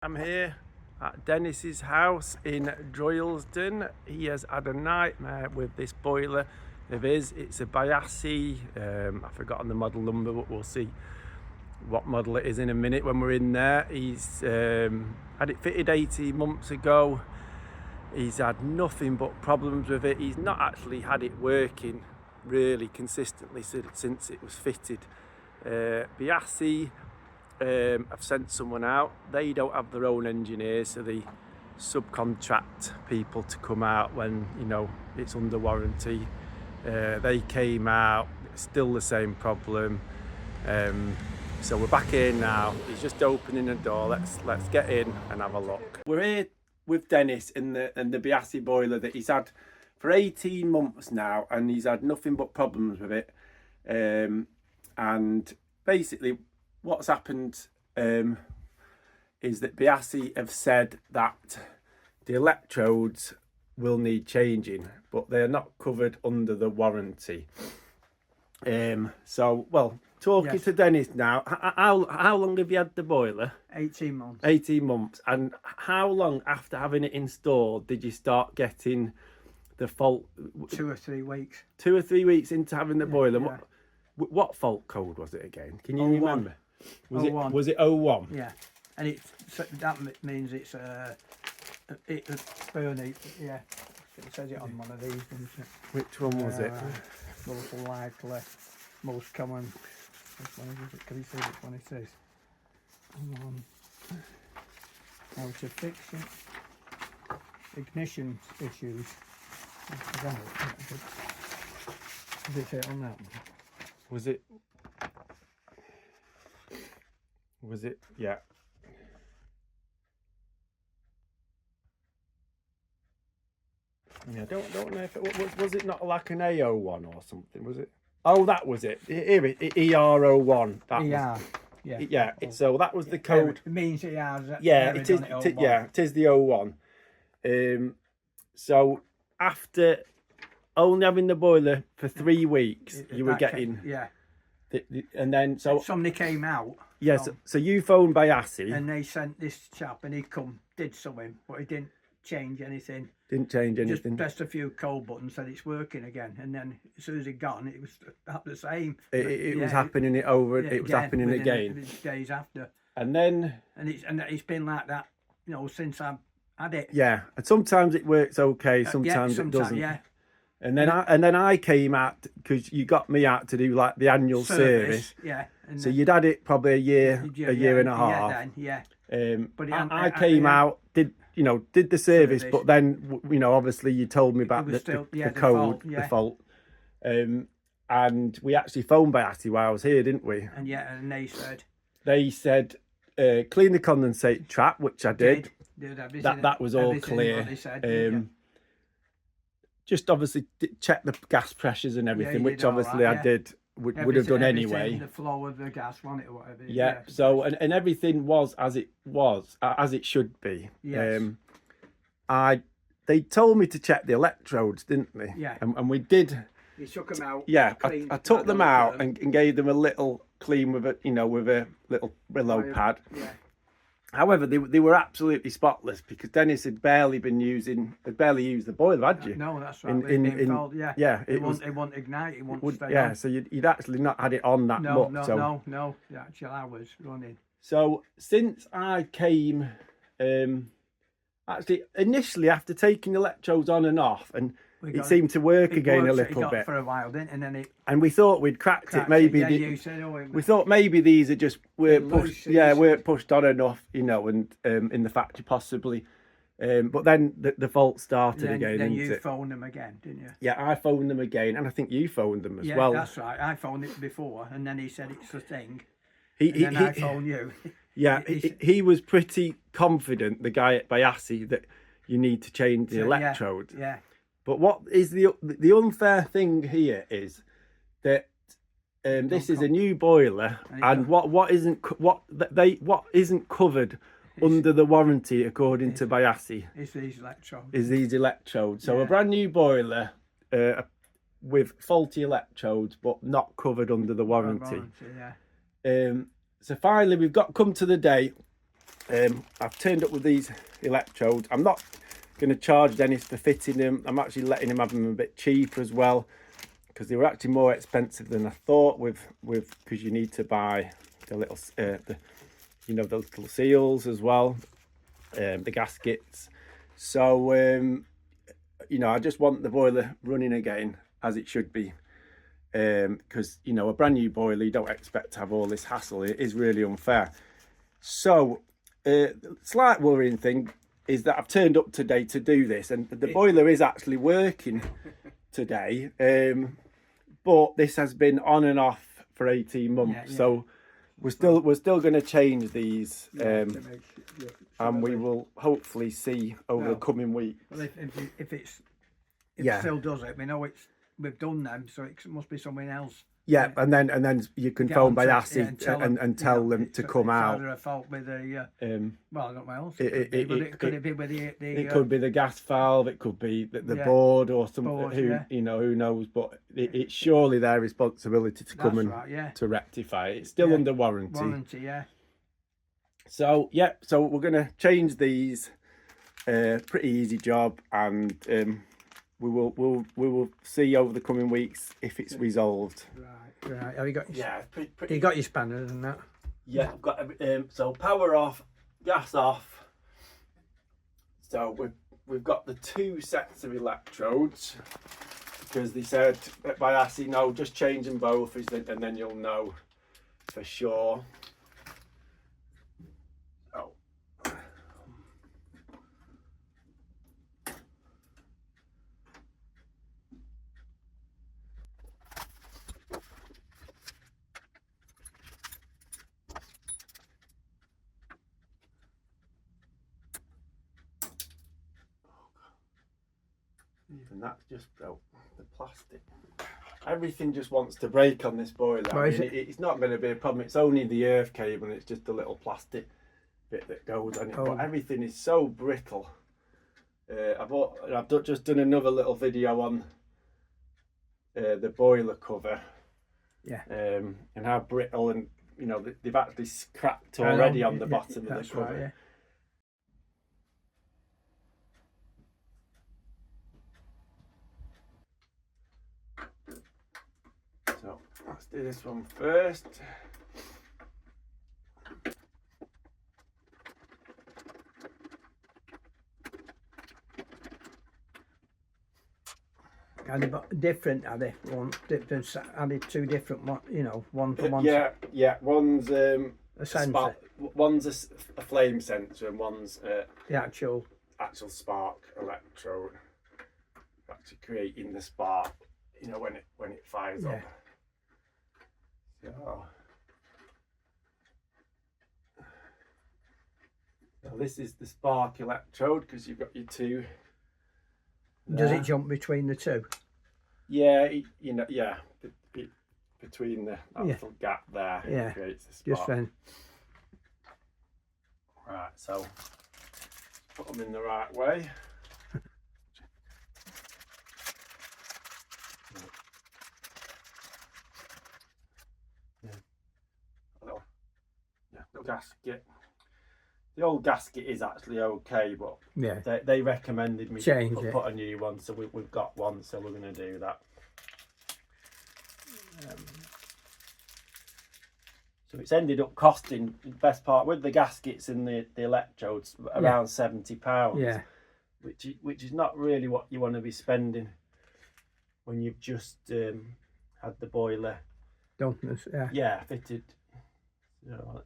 I'm here at Dennis's house in Droylsden. He has had a nightmare with this boiler of his. It's a Biasi. I've forgotten the model number, but we'll see what model it is in a minute when we're in there. He's had it fitted 18 months ago. He's had nothing but problems with it. He's not actually had it working really consistently since it was fitted. Biasi have sent someone out. They don't have their own engineers, so they subcontract people to come out when it's under warranty. They came out, still the same problem. So we're back here now. He's just opening the door. Let's get in and have a look. We're here with Dennis in the Biasi boiler that he's had for 18 months now, and he's had nothing but problems with it. And basically what's happened is that Biasi have said that the electrodes will need changing, but they're not covered under the warranty. Talking to Dennis now, how long have you had the boiler? 18 months. 18 months. And how long after having it installed did you start getting the fault? 2 or 3 weeks. 2 or 3 weeks into having the boiler. Yeah. What fault code was it again? Can you 01. remember? Was it 01? Yeah, and that means it's burning. Yeah, it says it on one of these, doesn't it? Which one was it? Most likely, most common. Which one is it? Can you see which one it is? How to fix it? Ignition issues. Does it say on that one? Was it? Yeah. Yeah, I don't know if it was it not like an A01 or something, was it? Oh, that was it. Here ER01. Yeah. So that was the code. It means it has. Yeah, it is. It is the 01. So after only having the boiler for 3 weeks, you were getting. And then somebody came out. Yes. So you phoned Biasi, and they sent this chap, and he did something, but he didn't change anything. Just pressed a few cold buttons, said it's working again, and then as soon as it got on, it was the same. It was happening it was happening again. Days after. And then it's been like that, since I've had it. Yeah, and sometimes it works okay, sometimes it doesn't. Yeah. And then I came out because you got me out to do like the annual service. Yeah. So you'd had it probably a year and a half. But I came out, did the service, but then obviously you told me about the fault. And we actually phoned Biasi while I was here, didn't we? And they said clean the condensate trap, which I did. That was all clear. Just obviously check the gas pressures and everything, which obviously I did. Would have done anyway. The flow of the gas, wasn't it, or whatever. Yeah. So and everything was as it should be. Yes. They told me to check the electrodes, didn't they? Yeah. And we did. You took them out. Yeah. I took them out and gave them a little clean with a little Brillo pad. Yeah. However, they were absolutely spotless because Dennis had barely used the boiler, had you? No, that's right. It won't ignite. It won't stay on. So you'd actually not had it on that much. No. The actual hours running. So since I came, actually initially after taking electrodes on and off, and it seemed to work again a little bit for a while, didn't it? And we thought we'd cracked it. Maybe we thought maybe these are just weren't pushed on enough, and in the factory possibly. But then the fault started again. Then you phoned them again, didn't you? Yeah, I phoned them again, and I think you phoned them as well. Yeah, that's right. I phoned it before, and then he said it's the thing. Then I phoned you. Yeah, he was pretty confident, the guy at Biasi, that you need to change the electrodes. Yeah. But what is the unfair thing here is that this is a new boiler, and what isn't covered under the warranty according to Biasi is these electrodes. So a brand new boiler with faulty electrodes, but not covered under the warranty. So finally we've come to the day I've turned up with these electrodes. I'm not going to charge Dennis for fitting them. I'm actually letting him have them a bit cheaper as well, because they were actually more expensive than I thought. Because you need to buy the little the little seals as well, the gaskets. So I just want the boiler running again as it should be, because a brand new boiler, you don't expect to have all this hassle. It is really unfair. So slight worrying thing is that I've turned up today to do this, and the boiler is actually working today, but this has been on and off for 18 months. So we're still going to change these, and we will hopefully see over the coming weeks. Well, if it still does it, we know we've done them, so it must be something else. Yeah, and then you can phone Biasi and tell them to come out. Either a fault with the well, I don't know what else. Could it be with the it could be the gas valve, it could be the board or something. Who knows? But it's surely their responsibility to come to rectify it. It's still under warranty. So so we're gonna change these. Pretty easy job, and we will see over the coming weeks if it's resolved. Right. Have you got? Pretty. You got your spanners and that? Yeah, I've got so power off, gas off. So we've got the 2 sets of electrodes, because they said at Biasi, no, just change them both, and then you'll know for sure. Oh. Even that's just broke, the plastic. Everything just wants to break on this boiler. It's not going to be a problem. It's only the earth cable, and it's just a little plastic bit that goes on it. But everything is so brittle. I've just done another little video on the boiler cover. And how brittle, and they've actually cracked already on the bottom of the cover. Right, So let's do this one first. Are they different? Are they different? Are they 2 different? One for one. Yeah. One's a sensor. One's a flame sensor, and one's the actual spark electrode. Actually creating the spark, when it fires up. So this is the spark electrode, because you've got your 2. Does it jump between the 2? Yeah, between that little gap there, it creates the spark. Just then. Right, so put them in the right way. Little gasket. The old gasket is actually okay, but they recommended me to put a new one, so we've got one, so we're going to do that. So it's ended up costing, the best part, with the gaskets and the electrodes, around £70. Yeah. Which is not really what you want to be spending when you've just had the boiler fitted. So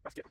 let's get.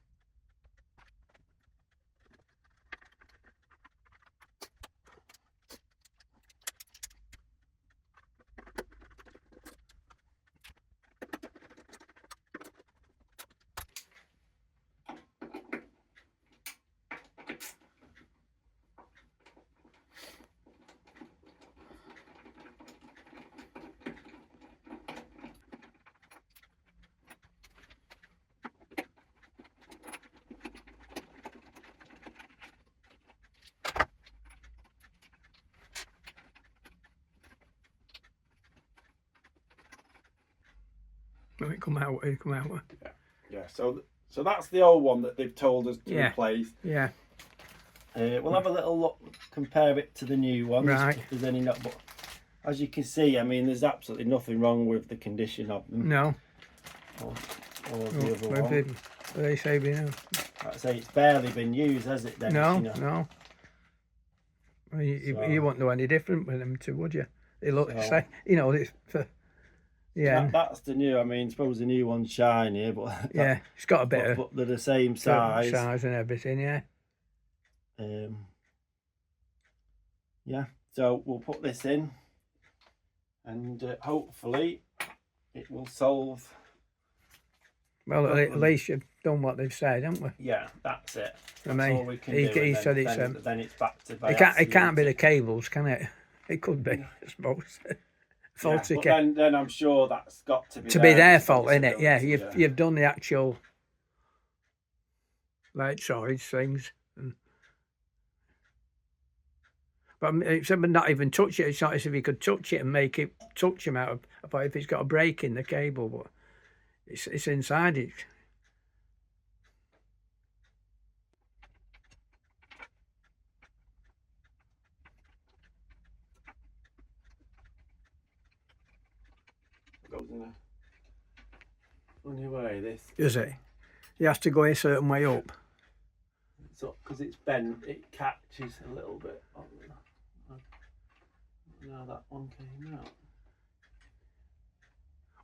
When it come out, it come out. Yeah. So that's the old one that they've told us to Yeah. replace. Yeah. We'll have a little look, compare it to the new ones, Right. if there's any not. But as you can see, I mean, there's absolutely nothing wrong with the condition of them. No. Or the other one. They say we know. I'd say it's barely been used, has it, Dennis? No, you know? no. Well, you wouldn't know any different with them two, would you? They look, so, you know, it's for, yeah. That's the new. I mean, suppose the new one's shiny, but yeah, it's got a bit but they're the same size. Size and everything, yeah. Yeah. So we'll put this in, and hopefully it will solve. Well, at least you've done what they've said, haven't we? Yeah, that's it. That's all we can do. He said it's then it's back to Biasi. It can't be the cables, can it? It could be, I suppose. Faulty but then I'm sure that's got to be their fault, isn't it? Yeah, you've done the actual electrodes things. But except not even touch it. It's not as if you could touch it and make it touch him out of. But if it's got a break in the cable, but it's inside it. Goes in a funny way. This does it? You have to go a certain way up. So because it's bent, it catches a little bit. Now that one came out.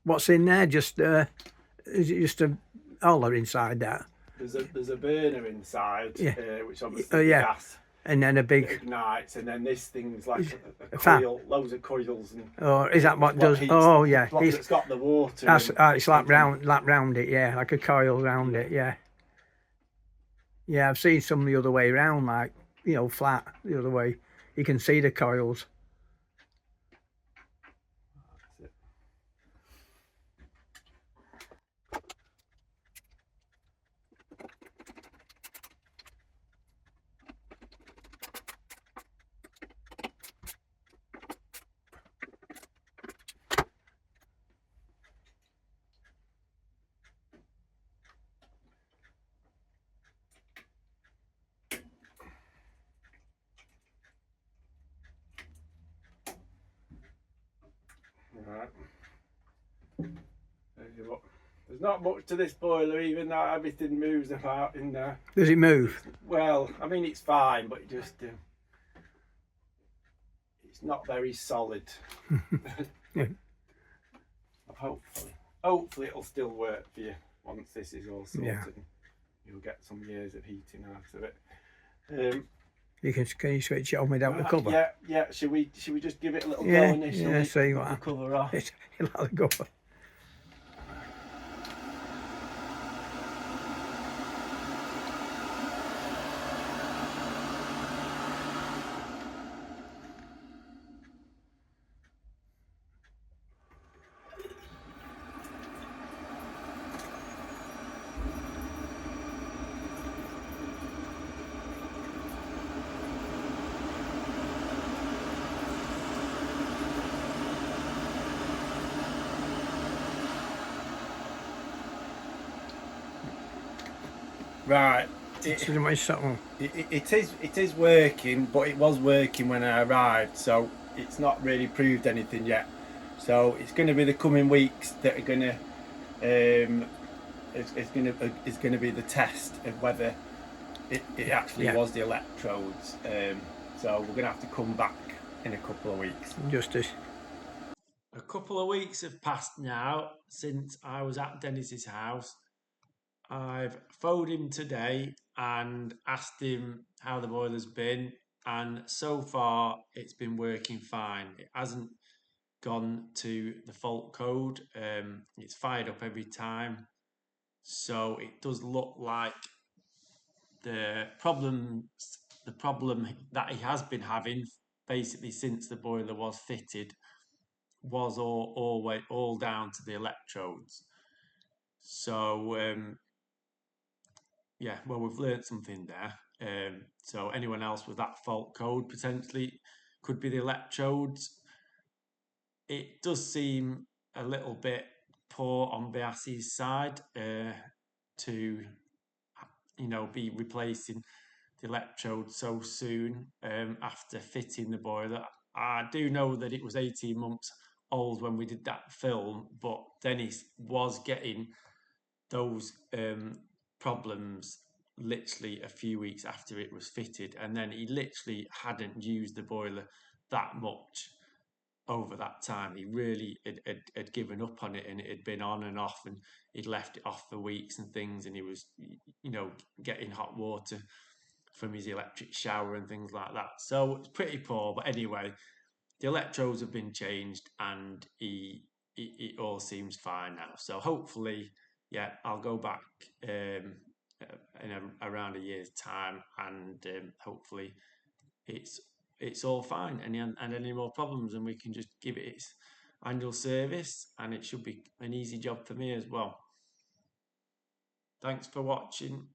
What's in there? Just is it just a holler inside that? There's a burner inside, yeah. Which obviously gas. And then a big ignites, and then this thing's like a coil, loads of coils. And oh, is that what does? Oh, yeah. It's got the water. That's it's like round it, yeah, like a coil round it, yeah. Yeah, I've seen some the other way around, like flat the other way. You can see the coils. Right. There's not much to this boiler, even though everything moves about in there. Does it move? Well, I mean, it's fine, but it just it's not very solid. Yeah. Hopefully it'll still work for you once this is all sorted. Yeah. You'll get some years of heating out of it. Can you switch it on without the cover? Yeah. Should we just give it a little go initially? Yeah, see what the cover off. You'll have to go. Right. It is working, but it was working when I arrived, so it's not really proved anything yet. So it's going to be the coming weeks that are going to it's going to be the test of whether it actually was the electrodes. So we're going to have to come back in a couple of weeks. A couple of weeks have passed now since I was at Dennis's house. I've phoned him today and asked him how the boiler's been, and so far it's been working fine. It hasn't gone to the fault code. It's fired up every time, so it does look like the problem that he has been having basically since the boiler was fitted was all down to the electrodes. So yeah, well, we've learned something there. So anyone else with that fault code potentially could be the electrodes. It does seem a little bit poor on Biasi's side to be replacing the electrode so soon after fitting the boiler. I do know that it was 18 months old when we did that film, but Dennis was getting those problems literally a few weeks after it was fitted, and then he literally hadn't used the boiler that much over that time. He really had given up on it, and it had been on and off, and he'd left it off for weeks and things, and he was getting hot water from his electric shower and things like that. So it's pretty poor, but anyway, the electrodes have been changed, and it all seems fine now. So hopefully, yeah, I'll go back around a year's time, and hopefully it's all fine. And any more problems, and we can just give it its annual service, and it should be an easy job for me as well. Thanks for watching.